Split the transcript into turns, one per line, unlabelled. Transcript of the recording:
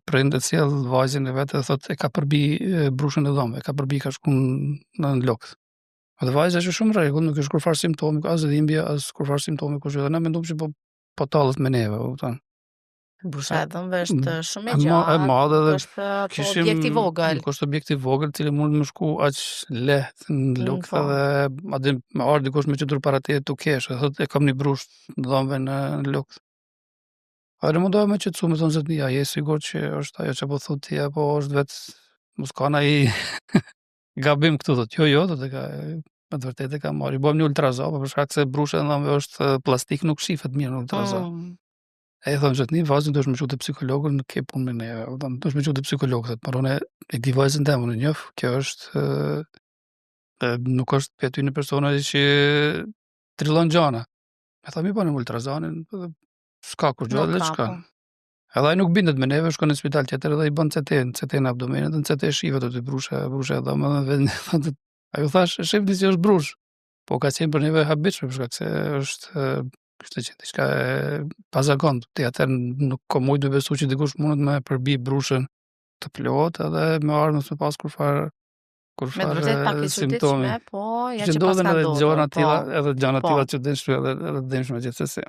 prindë sjell vajzën e vet dhe thotë e ka përbi brushën e dhomëve, e ka përbi ka shku në logë. Dhe vajza është shumë rregull, nuk është kurfar simptomi, as dhimbje, as kurfar simptomi kush edhe na mendojmë që po tallet me neve, kupton.
Brusha e dhëmbëve është shumë e
E
gjatë,
madhe
nuk
dhe
është objekt i vogël.
Nuk është objekt i vogël, cili mund më shku aq lehtë në lugë
Po.
dhe madje me ardh dikush me qetur para teje tu kesh, e thotë e kam një brushë në dhomëve në lugë. Ajo mundohet me qetësu, me thonë zotnia, je sigurt që është ajo që po thotë ti apo është vetë mos kanë ai gabim këtu thotë. Jo, thotë ka me të vërtetë e ka marrë. I bëjmë një ultrazon, për shkak se brusha në dhomëve është plastik, nuk shihet mirë në ultrazon. E thonë zotni, vazhdim duhesh me qenë te psikologu, nuk ke punë me neve. Duhesh me qenë te psikologu, thotë, por unë e di vajzën teme, unë e njoh, kjo është nuk është për aty në persona që trillon gjana. E tha mi bëni ultrazonin, s'ka kur gjë, dhe çka. Edhe ai nuk bindet me neve, shkon në spital tjetër edhe i bën CT në abdomenin, dhe në CT shihet aty brusha e dhomëve, dhe ajo thash, shefni që është brush. Po ka qenë për neve e habitshme, për shkak se kishte qenë diçka e pazakont. Ti atë nuk ka mujt me besu që dikush mundet me përbi brushën të plot edhe me ardhmë me pas kurfar
Me të vërtet pak e
simptomi.
çuditshme, po ja
Që
që pas
ndodhen
ka
edhe
ndodhur.
gjëra të tilla, edhe gjëra të tilla çuditshme edhe dëmshme gjithsesi.